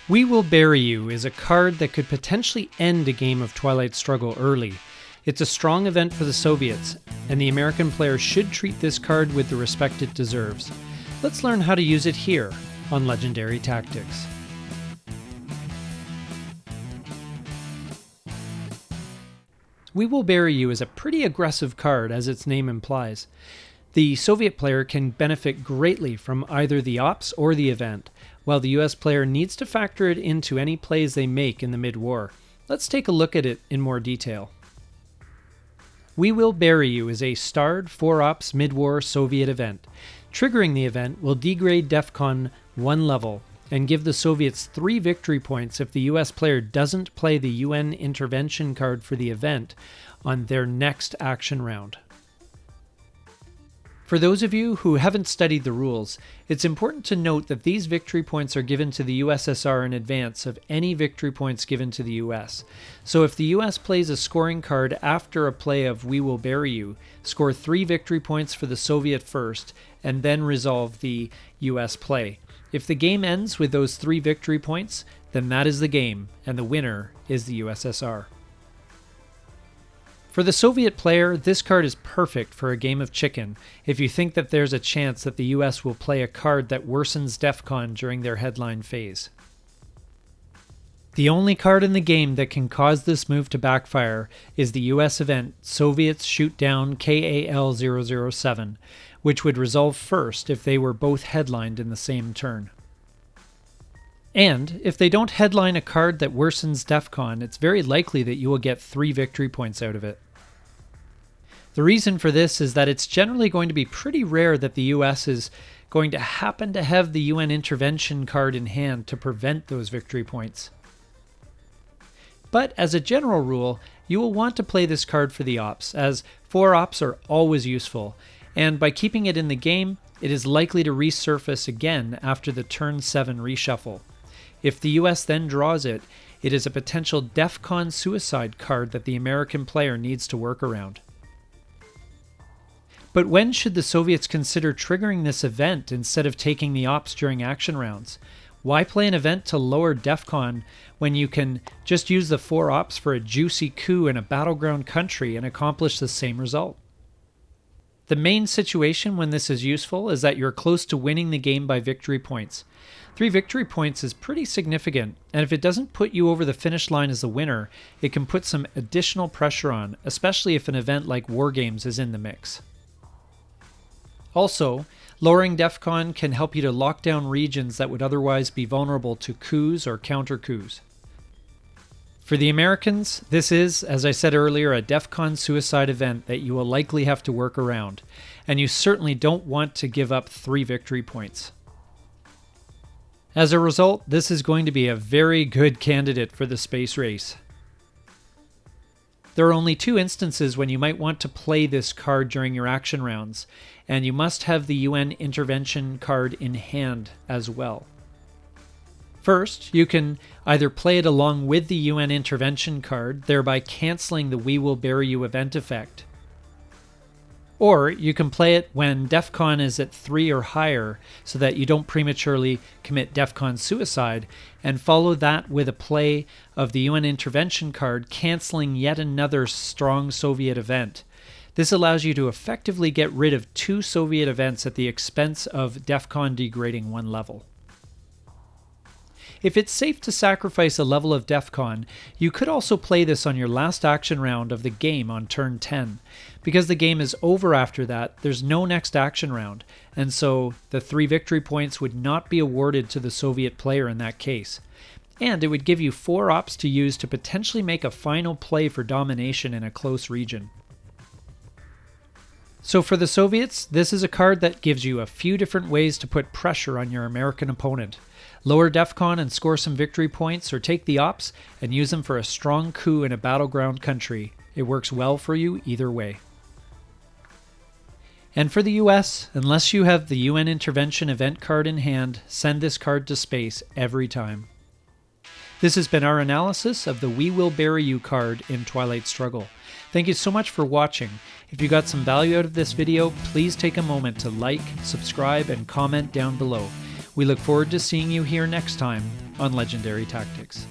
We Will Bury You is a card that could potentially end a game of Twilight Struggle early. It's a strong event for the Soviets, and the American player should treat this card with the respect it deserves. Let's learn how to use it here on Legendary Tactics. We Will Bury You is a pretty aggressive card, as its name implies. The Soviet player can benefit greatly from either the ops or the event, while the US player needs to factor it into any plays they make in the mid-war. Let's take a look at it in more detail. We Will Bury You is a starred 4-ops mid-war Soviet event. Triggering the event will degrade DEFCON 1 level and give the Soviets 3 victory points if the US player doesn't play the UN intervention card for the event on their next action round. For those of you who haven't studied the rules, it's important to note that these victory points are given to the USSR in advance of any victory points given to the US. So if the US plays a scoring card after a play of We Will Bury You, score 3 victory points for the Soviet first, and then resolve the US play. If the game ends with those 3 victory points, then that is the game, and the winner is the USSR. For the Soviet player, this card is perfect for a game of chicken if you think that there's a chance that the US will play a card that worsens DEFCON during their headline phase. The only card in the game that can cause this move to backfire is the US event Soviets Shoot Down KAL-007, which would resolve first if they were both headlined in the same turn. And if they don't headline a card that worsens DEFCON, it's very likely that you will get 3 victory points out of it. The reason for this is that it's generally going to be pretty rare that the US is going to happen to have the UN intervention card in hand to prevent those victory points. But as a general rule, you will want to play this card for the ops, as 4 ops are always useful, and by keeping it in the game, it is likely to resurface again after the turn 7 reshuffle. If the US then draws it, it is a potential DEFCON suicide card that the American player needs to work around. But when should the Soviets consider triggering this event instead of taking the ops during action rounds? Why play an event to lower DEFCON when you can just use the 4 ops for a juicy coup in a battleground country and accomplish the same result? The main situation when this is useful is that you're close to winning the game by victory points. 3 victory points is pretty significant, and if it doesn't put you over the finish line as the winner, it can put some additional pressure on, especially if an event like War Games is in the mix. Also, lowering DEFCON can help you to lock down regions that would otherwise be vulnerable to coups or counter-coups. For the Americans, this is, as I said earlier, a DEFCON suicide event that you will likely have to work around, and you certainly don't want to give up 3 victory points. As a result, this is going to be a very good candidate for the space race. There are only 2 instances when you might want to play this card during your action rounds, and you must have the UN intervention card in hand as well. First, you can either play it along with the UN intervention card, thereby cancelling the We Will Bury You event effect. Or you can play it when DEFCON is at 3 or higher so that you don't prematurely commit DEFCON suicide, and follow that with a play of the UN intervention card cancelling yet another strong Soviet event. This allows you to effectively get rid of 2 Soviet events at the expense of DEFCON degrading 1 level. If it's safe to sacrifice a level of DEFCON, you could also play this on your last action round of the game on turn 10. Because the game is over after that, there's no next action round, and so the 3 victory points would not be awarded to the Soviet player in that case. And it would give you 4 ops to use to potentially make a final play for domination in a close region. So for the Soviets, this is a card that gives you a few different ways to put pressure on your American opponent. Lower DEFCON and score some victory points, or take the ops and use them for a strong coup in a battleground country. It works well for you either way. And for the US, unless you have the UN intervention event card in hand, send this card to space every time. This has been our analysis of the We Will Bury You card in Twilight Struggle. Thank you so much for watching. If you got some value out of this video, please take a moment to like, subscribe, and comment down below. We look forward to seeing you here next time on Legendary Tactics.